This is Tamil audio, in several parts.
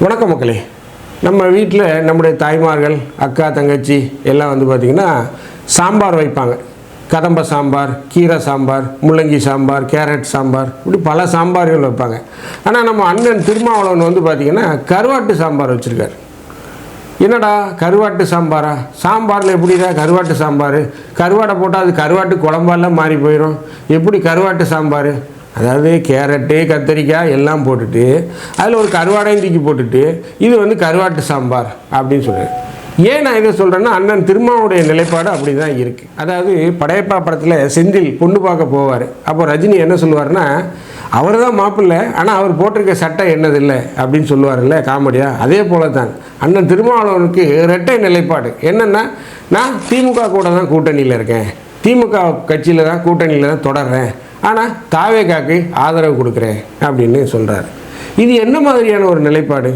வணக்கம் மக்களே. நம்ம வீட்டில் நம்முடைய தாய்மார்கள், அக்கா, தங்கச்சி எல்லாம் பார்த்திங்கன்னா சாம்பார் வைப்பாங்க. கதம்ப சாம்பார், கீரை சாம்பார், முள்ளங்கி சாம்பார், கேரட் சாம்பார், இப்படி பல சாம்பார்கள் வைப்பாங்க. ஆனால் நம்ம அண்ணன் திருமாவளவன் பார்த்திங்கன்னா கருவாட்டு சாம்பார் வச்சுருக்கார். என்னடா கருவாட்டு சாம்பாரா? சாம்பாரில் எப்படிடா கருவாட்டு சாம்பார்? கருவாடை போட்டால் அது கருவாட்டு குழம்பாலாம் மாறி போயிடும். எப்படி கருவாட்டு சாம்பார்? அதாவது கேரட்டு, கத்திரிக்காய் எல்லாம் போட்டுட்டு அதில் ஒரு கருவாடையும் தூக்கி போட்டுட்டு இது கருவாட்டு சாம்பார் அப்படின்னு சொல்கிறேன். ஏன் நான் இதை சொல்கிறேன்னா, அண்ணன் திருமாவுடைய நிலைப்பாடு அப்படி தான் இருக்குது. அதாவது படையப்பா படத்தில் செந்தில் பொண்ணு பார்க்க போவார். அப்போ ரஜினி என்ன சொல்லுவார்னா, அவர் தான் மாப்பிள்ளை, ஆனால் அவர் போட்டிருக்க சட்டை என்னதில்லை அப்படின்னு சொல்லுவார்ல காமெடியாக. அதே போல தான் அண்ணன் திருமாவளவனுக்கு இரட்டை நிலைப்பாடு. என்னென்னா, நான் திமுக கூட தான் கூட்டணியில் இருக்கேன், திமுக கட்சியில் தான் கூட்டணியில் தான் தொடர்றேன், ஆனால் தாவேகாக்கு ஆதரவு கொடுக்குறேன் அப்படின்னு சொல்கிறார். இது என்ன மாதிரியான ஒரு நிலைப்பாடு?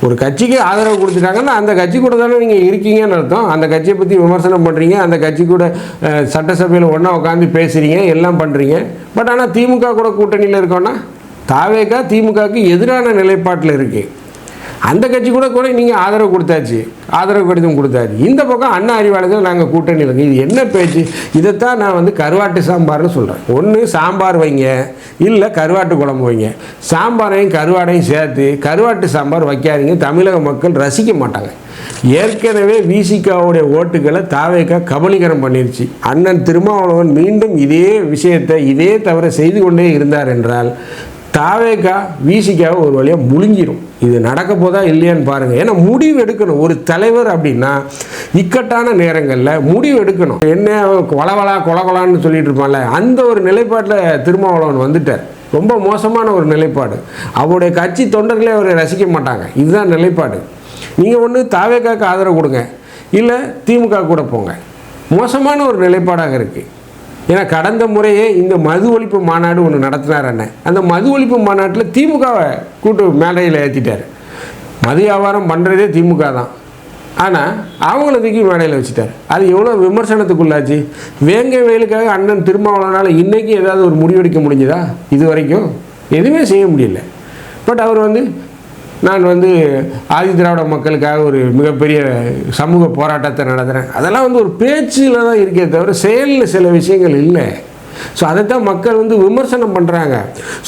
ஒரு கட்சிக்கு ஆதரவு கொடுத்துட்டாங்கன்னா அந்த கட்சி கூட தானே நீங்கள் இருக்கீங்கன்னு அர்த்தம். அந்த கட்சியை பற்றி விமர்சனம் பண்ணுறீங்க, அந்த கட்சி கூட சட்டசபையில் ஒன்றா உட்காந்து பேசுகிறீங்க, எல்லாம் பண்ணுறீங்க. பட் ஆனால் திமுக கூட கூட்டணியில் இருக்கோன்னா தாவேகா திமுகவுக்கு எதிரான நிலைப்பாட்டில் இருக்குது. அந்த கட்சி கூட நீங்கள் ஆதரவு கொடுத்தாச்சு, ஆதரவு கடிதம் கொடுத்தாச்சு. இந்த பக்கம் அண்ணா அறிவாளர்கள் நாங்கள் கூட்டணியில் இருக்கோம். இது என்ன பேச்சு? இதைத்தான் நான் கருவாட்டு சாம்பார்னு சொல்கிறேன். ஒன்று சாம்பார் வைங்க, இல்லை கருவாட்டு குழம்பு வைங்க. சாம்பாரையும் கருவாடையும் சேர்த்து கருவாட்டு சாம்பார் வைக்காதீங்க, தமிழக மக்கள் ரசிக்க மாட்டாங்க. ஏற்கனவே விசிகாவுடைய ஓட்டுகளை தாவேகா கபலீகரம் பண்ணிருச்சு. அண்ணன் திருமாவளவன் மீண்டும் இதே விஷயத்தை இதே தவிர செய்து கொண்டே இருந்தார் என்றால் தாவேகா விசிகாவை ஒரு வழியாக முழுங்கிடும். இது நடக்க போதா இல்லையான்னு பாருங்கள். ஏன்னா முடிவு எடுக்கணும். ஒரு தலைவர் அப்படின்னா இக்கட்டான நேரங்களில் முடிவு எடுக்கணும். என்ன கொலவலா கொலகொலான்னு சொல்லிட்டு இருப்பான்ல, அந்த ஒரு நிலைப்பாட்டில் திருமாவளவன் வந்துட்டார். ரொம்ப மோசமான ஒரு நிலைப்பாடு. அவருடைய கட்சி தொண்டர்களே அவரை ரசிக்க மாட்டாங்க. இதுதான் நிலைப்பாடு. நீங்கள் ஒன்று தாவேகாவுக்கு ஆதரவு கொடுங்க, இல்லை திமுக கூட போங்க. மோசமான ஒரு நிலைப்பாடாக இருக்குது. ஏன்னா கடந்த முறையே இந்த மது ஒழிப்பு மாநாடு ஒன்று நடத்தினார் அண்ணன். அந்த மது ஒழிப்பு மாநாட்டில் திமுகவை கூட்டு மேடையில் ஏற்றிட்டார். மது வியாபாரம் பண்ணுறதே திமுக தான், ஆனால் அவங்கள தூக்கி மேடையில் வச்சுட்டார். அது எவ்வளோ விமர்சனத்துக்குள்ளாச்சு. வேங்கை வயலுக்காக அண்ணன் திருமாவளவனால் இன்றைக்கி ஏதாவது ஒரு முடிவெடுக்க முடிஞ்சதா? இது வரைக்கும் எதுவுமே செய்ய முடியல. பட் அவர் நான் ஆதி திராவிட மக்களுக்காக ஒரு மிகப்பெரிய சமூக போராட்டத்தை நடத்துகிறேன், அதெல்லாம் ஒரு பேச்சில் தான் இருக்கே தவிர செயலில் சில விஷயங்கள் இல்லை. ஸோ அதைத்தான் மக்கள் விமர்சனம் பண்ணுறாங்க.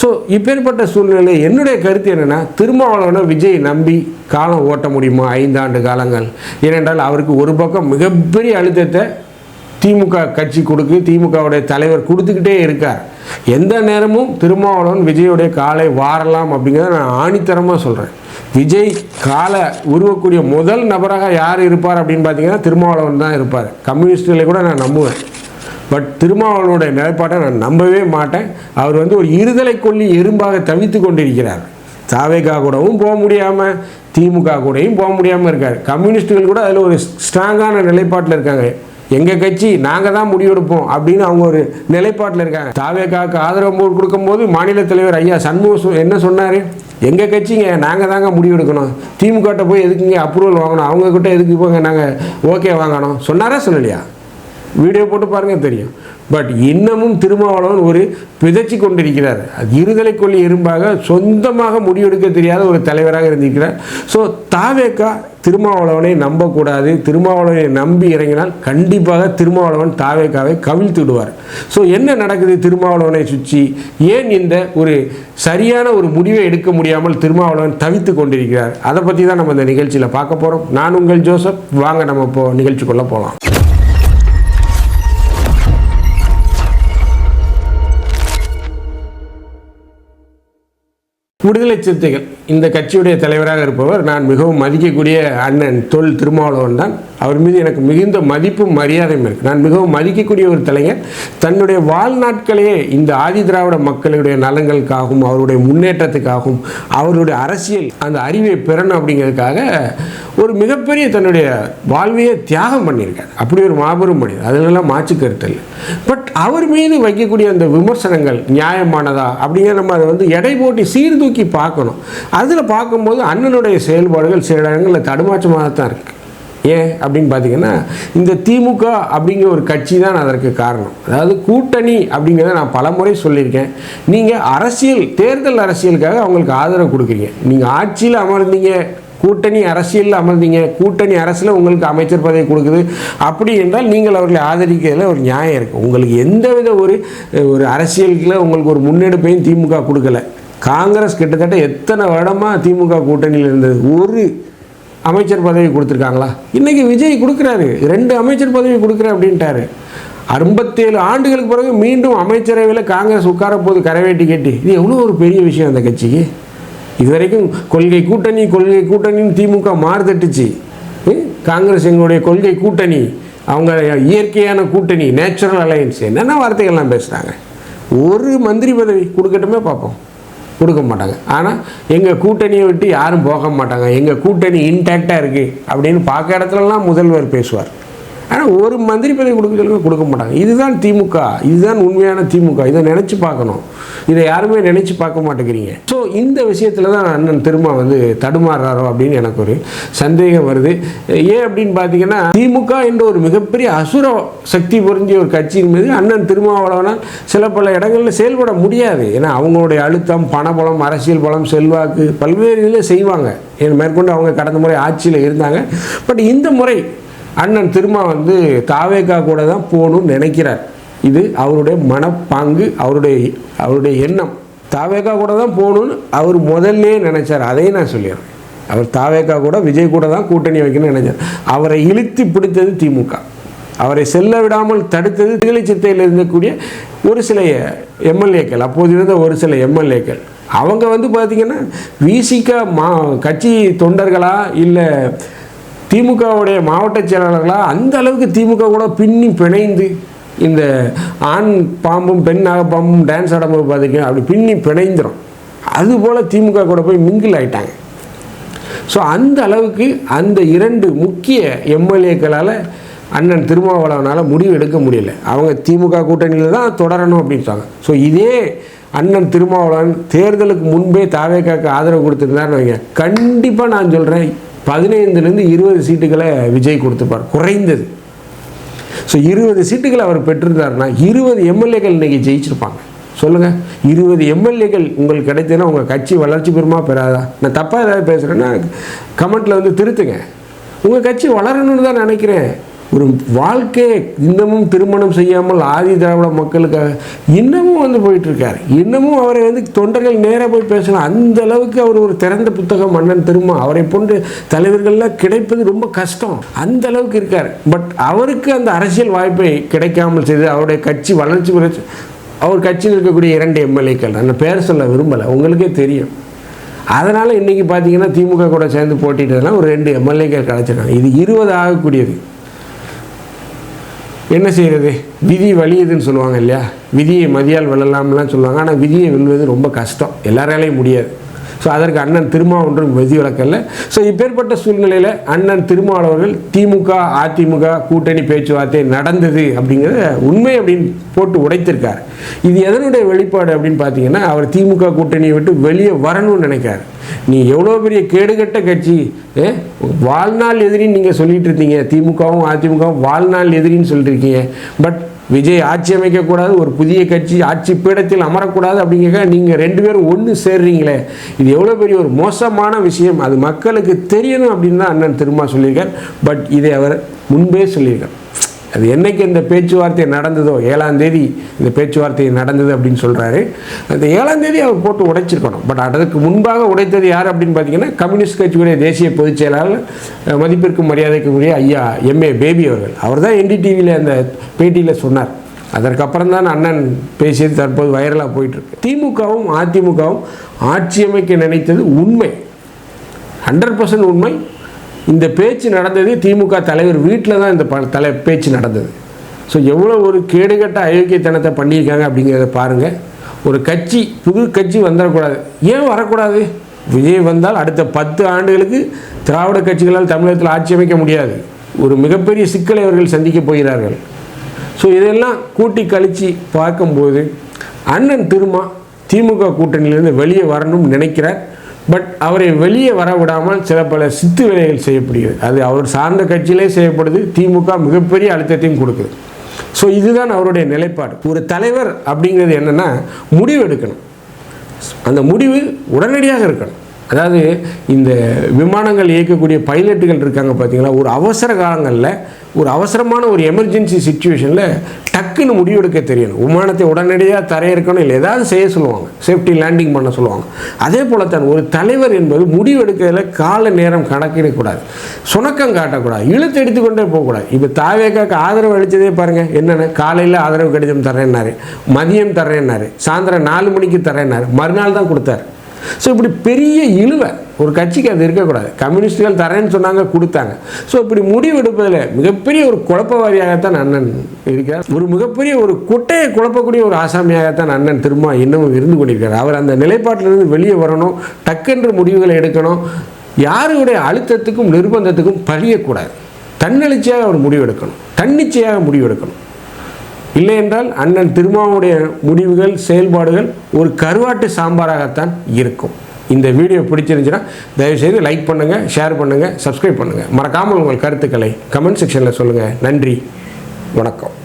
ஸோ இப்பேற்பட்ட சூழ்நிலை என்னுடைய கருத்து என்னென்னா, திருமாவளவனை விஜய் நம்பி காலம் ஓட்ட முடியுமா 5 ஆண்டு காலங்கள்? ஏனென்றால் அவருக்கு ஒரு பக்கம் மிகப்பெரிய அழுத்தத்தை திமுக கட்சி திமுகவுடைய தலைவர் கொடுத்துக்கிட்டே இருக்கார். எந்த நேரமும் திருமாவளவன் விஜயோடைய காலை வாரலாம் அப்படிங்கிறத நான் ஆணித்தரமாக சொல்கிறேன். விஜய் காலை உருவக்கூடிய முதல் நபராக யார் இருப்பார் அப்படின்னு பார்த்தீங்கன்னா திருமாவளவன் தான் இருப்பார். கம்யூனிஸ்டுகளை கூட நான் நம்புவேன். பட் திருமாவளவனுடைய நிலைப்பாட்டை நான் நம்பவே மாட்டேன். அவர் ஒரு இருதலை கொல்லி எறும்பாக தவித்து கொண்டிருக்கிறார். தாவேகா கூடவும் போக முடியாமல், திமுக கூடயும் போக முடியாமல் இருக்கார். கம்யூனிஸ்டுகள் கூட அதில் ஒரு ஸ்ட்ராங்கான நிலைப்பாட்டில் இருக்காங்க. எங்கள் கட்சி நாங்கள் தான் முடிவெடுப்போம் அப்படின்னு அவங்க ஒரு நிலைப்பாட்டில் இருக்காங்க. தாவேகாவுக்கு ஆதரவு கொடுக்கும்போது மாநில தலைவர் ஐயா சண்முகம் என்ன சொன்னார்? எங்கள் கட்சிங்க நாங்கள் தாங்க முடிவெடுக்கணும், திமுகட்ட போய் எதுக்குங்க அப்ரூவல் வாங்கணும், அவங்கக்கிட்ட எதுக்கு போங்க நாங்கள் ஓகே வாங்கணும் சொன்னாரா சொல்லலையா? வீடியோ போட்டு பாருங்கள் தெரியும். பட் இன்னமும் திருமாவளவன் ஒரு பிதைச்சி கொண்டிருக்கிறார். அது இருதலை கொல்லி எறும்பாக சொந்தமாக முடிவெடுக்க தெரியாத ஒரு தலைவராக இருந்திருக்கிறார். ஸோ தாவேகா திருமாவளவனை நம்பக்கூடாது. திருமாவளவனை நம்பி இறங்கினால் கண்டிப்பாக திருமாவளவன் தாவேகாவை கவிழ்த்துடுவார். ஸோ என்ன நடக்குது திருமாவளவனை சுற்றி? ஏன் இந்த ஒரு சரியான ஒரு முடிவை எடுக்க முடியாமல் திருமாவளவன் தவித்து கொண்டிருக்கிறார்? அதை பற்றி தான் நம்ம இந்த நிகழ்ச்சியில் பார்க்க போகிறோம். நான் உங்கள் ஜோசப். வாங்க நம்ம இப்போ நிகழ்ச்சிக்குள்ளே போகலாம். விடுதலை சிறுத்தைகள் இந்த கட்சியுடைய தலைவராக இருப்பவர் நான் மிகவும் மதிக்கக்கூடிய அண்ணன் தொல் திருமாவளவன் தான். அவர் மீது எனக்கு மிகுந்த மதிப்பும் மரியாதையும் இருக்குது. நான் மிகவும் மதிக்கக்கூடிய ஒரு தலைவர். தன்னுடைய வாழ்நாட்களையே இந்த ஆதி திராவிட மக்களுடைய நலன்களுக்காகவும் அவருடைய முன்னேற்றத்துக்காகவும் அவருடைய அரசியல் அந்த அறிவை பெறணும் அப்படிங்கிறதுக்காக ஒரு மிகப்பெரிய தன்னுடைய வாழ்வையே தியாகம் பண்ணியிருக்கார். அப்படி ஒரு மாபெரும் மனிதர், அதிலெல்லாம் மாற்று கருத்து இல்லை. பட் அவர் மீது வைக்கக்கூடிய அந்த விமர்சனங்கள் நியாயமானதா அப்படிங்கிற நம்ம அதை எடை போட்டு சீர்தூக்கி பார்க்கணும். அதில் பார்க்கும்போது அண்ணனுடைய செயல்பாடுகள் சில இடங்களில் தடுமாற்றமாக தான் இருக்குது. ஏன் அப்படின்னு பார்த்தீங்கன்னா இந்த திமுக அப்படிங்கிற ஒரு கட்சி தான் அதற்கு காரணம். அதாவது கூட்டணி அப்படிங்கிறத நான் பல முறை சொல்லியிருக்கேன். நீங்கள் தேர்தல் அரசியலுக்காக அவங்களுக்கு ஆதரவு கொடுக்குறீங்க. நீங்கள் ஆட்சியில் அமர்ந்தீங்க, கூட்டணி அரசியலில் அமர்ந்தீங்க, கூட்டணி அரசில் உங்களுக்கு அமைச்சர் பதவி கொடுக்குது, அப்படி என்றால் நீங்கள் அவர்களை ஆதரிக்கிறதுல ஒரு நியாயம் இருக்குது. உங்களுக்கு எந்தவித ஒரு அரசியலுக்குள்ள உங்களுக்கு ஒரு முன்னெடுப்பையும் திமுக கொடுக்கல. காங்கிரஸ் கிட்டத்தட்ட எத்தனை வருடமாக திமுக கூட்டணியில் இருந்தது, ஒரு அமைச்சர் பதவி கொடுத்துருக்காங்களா? இன்றைக்கி விஜய் கொடுக்குறாரு, 2 அமைச்சர் பதவி கொடுக்குறேன் அப்படின்ட்டாரு. 67 ஆண்டுகளுக்கு பிறகு மீண்டும் அமைச்சரவையில் காங்கிரஸ் உட்கார போது கரவேட்டி கட்டி. இது எவ்வளோ ஒரு பெரிய விஷயம் அந்த கட்சிக்கு. இதுவரைக்கும் கொள்கை கூட்டணின்னு திமுக மாறுதட்டுச்சு. காங்கிரஸ் எங்களுடைய கொள்கை கூட்டணி, அவங்க இயற்கையான கூட்டணி, நேச்சுரல் அலையன்ஸ், என்னென்ன வார்த்தைகள்லாம் பேசுகிறாங்க. ஒரு மந்திரி பதவி கொடுக்கட்டுமே பார்ப்போம், கொடுக்க மாட்டாங்க. ஆனால் எங்கள் கூட்டணியை விட்டு யாரும் போக மாட்டாங்க, எங்கள் கூட்டணி இன்டாக்டாக இருக்குது அப்படின்னு பார்க்க இடத்துலலாம் முதல்வர் பேசுவார். ஆனால் ஒரு மந்திரி பதவி கொடுக்க மாட்டாங்க. இதுதான் திமுக, இதுதான் உண்மையான திமுக. இதை நினச்சி பார்க்கணும். இதை யாருமே நினச்சி பார்க்க மாட்டேங்கிறீங்க. ஸோ இந்த விஷயத்தில் தான் அண்ணன் திருமா தடுமாறுறாரோ அப்படின்னு எனக்கு ஒரு சந்தேகம் வருது. ஏன் அப்படின்னு பார்த்தீங்கன்னா, திமுக என்ற ஒரு மிகப்பெரிய அசுர சக்தி பொருந்திய ஒரு கட்சியின் மீது அண்ணன் திருமாவளவனால் பல இடங்களில் செயல்பட முடியாது. ஏன்னா அவங்களுடைய அழுத்தம், பணபலம், அரசியல் பலம், செல்வாக்கு பல்வேறு இதில் செய்வாங்க. மேற்கொண்டு அவங்க கடந்த முறை ஆட்சியில் இருந்தாங்க. பட் இந்த முறை அண்ணன் திருமா தாவேகா கூட தான் போகணும்னு நினைக்கிறார். இது அவருடைய மனப்பாங்கு, அவருடைய எண்ணம். தாவேகா கூட தான் போகணும்னு அவர் முதல்லே நினைச்சார். அதையும் நான் சொல்லிடுறேன். அவர் தாவேகா கூட, விஜய் கூட தான் கூட்டணி வைக்கணும்னு நினைச்சார். அவரை இழுத்து பிடித்தது திமுக. அவரை செல்ல விடாமல் தடுத்தது விடுதலை சிறுத்தையில் இருந்தக்கூடிய ஒரு சில எம்எல்ஏக்கள், அப்போது இருந்த ஒரு சில எம்எல்ஏக்கள். அவங்க பார்த்திங்கன்னா விசிக கட்சி தொண்டர்களா இல்லை திமுகவுடைய மாவட்ட செயலாளர்களா அந்த அளவுக்கு திமுக கூட பின்னி பிணைந்து, இந்த ஆண் பாம்பும் பெண் நாகப்பாம்பும் டான்ஸ் ஆடும்போது பார்த்திங்கன்னா அப்படி பின்னி பிணைந்துடும். அதுபோல் திமுக கூட போய் மிங்கிள் ஆகிட்டாங்க. ஸோ அந்த அளவுக்கு அந்த 2 முக்கிய எம்எல்ஏக்களால் அண்ணன் திருமாவளவனால் முடிவு எடுக்க முடியல. அவங்க திமுக கூட்டணியில் தான் தொடரணும் அப்படின்னு சொன்னாங்க. ஸோ இதே அண்ணன் திருமாவளவன் தேர்தலுக்கு முன்பே தாவேகாக்கு ஆதரவு கொடுத்துருந்தாருன்னு வைங்க, கண்டிப்பாக நான் சொல்கிறேன் 15லேருந்து 20 சீட்டுகளை விஜய் கொடுத்துப்பார் குறைந்தது. ஸோ 20 சீட்டுகள் அவர் பெற்றிருந்தாருன்னா 20 எம்எல்ஏக்கள் இன்றைக்கி ஜெயிச்சிருப்பாங்க. சொல்லுங்கள், 20 எம்எல்ஏக்கள் உங்களுக்கு கிடைத்ததுன்னா உங்கள் கட்சி வளர்ச்சி பெறுமா பெறாதா? நான் தப்பாக ஏதாவது பேசுகிறேன்னா கமெண்ட்டில் திருத்துங்க. உங்கள் கட்சி வளரணும்னு தான் நினைக்கிறேன். ஒரு வாழ்க்கையை இன்னமும் திருமணம் செய்யாமல் ஆதி திராவிட மக்களுக்காக இன்னமும் போயிட்டுருக்கார். இன்னமும் அவரை தொண்டர்கள் நேராக போய் பேசலாம். அந்த அளவுக்கு அவர் ஒரு திறந்த புத்தகம் அண்ணன் திருமா. அவரை போன்ற தலைவர்கள்லாம் கிடைப்பது ரொம்ப கஷ்டம். அந்த அளவுக்கு இருக்கார். பட் அவருக்கு அந்த அரசியல் வாய்ப்பை கிடைக்காமல் செய்து அவருடைய கட்சி வளர்ச்சி அவர் கட்சியில் இருக்கக்கூடிய 2 எம்எல்ஏக்கள், அந்த பேர் சொல்ல விரும்பலை, உங்களுக்கே தெரியும். அதனால் இன்றைக்கி பார்த்தீங்கன்னா திமுக கூட சேர்ந்து போட்டிட்டதெல்லாம் ஒரு 2 எம்எல்ஏக்கள் கிடச்சிருக்காங்க. இது 20 ஆகக்கூடியது. என்ன செய்கிறது, விதி வலியுதுன்னு சொல்லுவாங்க இல்லையா? விதியை மதியால் வெல்லலாம்லாம் சொல்லுவாங்க. ஆனால் விதியை வெல்வது ரொம்ப கஷ்டம், எல்லாராலையும் முடியாது. ஸோ அதற்கு அண்ணன் திருமா ஒன்றும் விதி விலக்கல்ல. ஸோ இப்பேற்பட்ட சூழ்நிலையில் அண்ணன் திருமாவளவர்கள் திமுக அதிமுக கூட்டணி பேச்சுவார்த்தை நடந்தது அப்படிங்கிறத உண்மை அப்படின்னு போட்டு உடைத்திருக்கார். இது எதனுடைய வெளிப்பாடு அப்படின்னு பார்த்தீங்கன்னா, அவர் திமுக கூட்டணியை விட்டு வெளியே வரணும்னு நினைக்கார். நீ எவ்வளோ பெரிய கேடுகட்ட கட்சி, வாழ்நாள் எதிரின்னு நீங்கள் சொல்லிட்டு இருந்தீங்க. திமுகவும் அதிமுகவும் வாழ்நாள் எதிரின்னு சொல்லியிருக்கீங்க. பட் விஜய் ஆட்சி அமைக்கக்கூடாது, ஒரு புதிய கட்சி ஆட்சி பீடத்தில் அமரக்கூடாது அப்படிங்கிற நீங்கள் 2 பேரும் ஒன்று சேர்றீங்களே, இது எவ்வளோ பெரிய ஒரு மோசமான விஷயம், அது மக்களுக்கு தெரியணும் அப்படின்னு தான் அண்ணன் திருமா சொல்லியிருக்கார். பட் இதை அவர் முன்பே சொல்லியிருக்கார். அது என்னைக்கு இந்த பேச்சுவார்த்தை நடந்ததோ, 7ஆம் தேதி இந்த பேச்சுவார்த்தை நடந்தது அப்படின்னு சொல்கிறாரு. அந்த 7ஆம் தேதி அவர் போட்டு உடைச்சிருக்கணும். பட் அதற்கு முன்பாக உடைத்தது யார் அப்படின்னு பார்த்தீங்கன்னா, கம்யூனிஸ்ட் கட்சியுடைய தேசிய பொதுச் செயலாளர், மதிப்பிற்கும் மரியாதைக்குரிய ஐயா MA பேபி அவர்கள். அவர் தான் NDTVயில் அந்த பேட்டியில் சொன்னார். அதற்கப்புறம் தான் அண்ணன் பேசியது தற்போது வைரலாக போயிட்டுருக்கு. திமுகவும் அதிமுகவும் ஆட்சி அமைக்க நினைத்தது உண்மை, 100% உண்மை. இந்த பேச்சு நடந்தது திமுக தலைவர் வீட்டில் தான் இந்த பேச்சு நடந்தது. ஸோ எவ்வளோ ஒரு கேடுகட்ட அயோக்கியத்தனத்தை பண்ணியிருக்காங்க அப்படிங்கிறத பாருங்கள். ஒரு கட்சி, புது கட்சி வந்துடக்கூடாது. ஏன் வரக்கூடாது? விஜய் வந்தால் அடுத்த 10 ஆண்டுகளுக்கு திராவிட கட்சிகளால் தமிழகத்தில் ஆட்சி அமைக்க முடியாது. ஒரு மிகப்பெரிய சிக்கலை அவர்கள் சந்திக்க போகிறார்கள். ஸோ இதெல்லாம் கூட்டி கழித்து பார்க்கும்போது அண்ணன் திருமா திமுக கூட்டணியிலேருந்து வெளியே வரணும்னு நினைக்கிறார். பட் அவரை வெளியே வர விடாமல் சில பல சித்து வேலைகள் செய்யப்படுகிறது. அது அவர் சார்ந்த கட்சியிலே செய்யப்படுது. திமுக மிகப்பெரிய அழுத்தத்தையும் கொடுக்குது. ஸோ இதுதான் அவருடைய நிலைப்பாடு. ஒரு தலைவர் அப்படிங்கிறது என்னென்னா முடிவு எடுக்கணும். அந்த முடிவு உடனடியாக இருக்கணும். அதாவது இந்த விமானங்கள் இயக்கக்கூடிய பைலட்டுகள் இருக்காங்க பார்த்தீங்களா, ஒரு அவசர காலங்களில் ஒரு அவசரமான ஒரு எமர்ஜென்சி சுச்சுவேஷனில் டக்குன்னு முடிவெடுக்க தெரியணும். விமானத்தை உடனடியாக தரையிறக்கணும், இல்லை ஏதாவது செய்ய சொல்லுவாங்க, சேஃப்டி லேண்டிங் பண்ண சொல்லுவாங்க. அதே போல தான் ஒரு தலைவர் என்பது முடிவெடுக்கிறதுல கால நேரம் கணக்கிடக்கூடாது, சுணக்கம் காட்டக்கூடாது, இழுத்து எடுத்துக்கொண்டே போகக்கூடாது. இப்போ தாவேக்காக்கு ஆதரவு அளித்ததே பாருங்கள், என்னென்ன காலையில் ஆதரவு கடிதம் தரேன்னாரு, மதியம் தரேன்னாரு, சாயந்தரம் 4 மணிக்கு தரேன்னாரு, மறுநாள் தான் கொடுத்தாரு. ஸோ இப்படி பெரிய இழுவை ஒரு கட்சிக்கு அது இருக்கக்கூடாது. கம்யூனிஸ்டுகள் தரேன்னு சொன்னாங்க, கொடுத்தாங்க. ஸோ இப்படி முடிவெடுப்பதில் மிகப்பெரிய ஒரு குழப்பவாதியாகத்தான் அண்ணன் இருக்கிறார். ஒரு மிகப்பெரிய ஒரு குட்டையை குழப்பக்கூடிய ஒரு ஆசாமியாகத்தான் அண்ணன் திரும்ப இன்னமும் இருந்து கொண்டிருக்கிறார். அவர் அந்த நிலைப்பாட்டிலிருந்து வெளியே வரணும், டக்கென்று முடிவுகளை எடுக்கணும், யாருடைய அழுத்தத்துக்கும் நிர்பந்தத்துக்கும் பழியக்கூடாது. தன்னெழுச்சியாக அவர் முடிவெடுக்கணும், தன்னிச்சையாக முடிவெடுக்கணும். இல்லை என்றால் அண்ணன் திருமாவுடைய முடிவுகள், செயல்பாடுகள் ஒரு கருவாட்டு சாம்பாராகத்தான் இருக்கும். இந்த வீடியோ பிடிச்சிருந்துச்சுன்னா தயவுசெய்து லைக் பண்ணுங்கள், ஷேர் பண்ணுங்கள், சப்ஸ்கிரைப் பண்ணுங்கள். மறக்காமல் உங்கள் கருத்துக்களை கமெண்ட் செக்ஷனில் சொல்லுங்கள். நன்றி, வணக்கம்.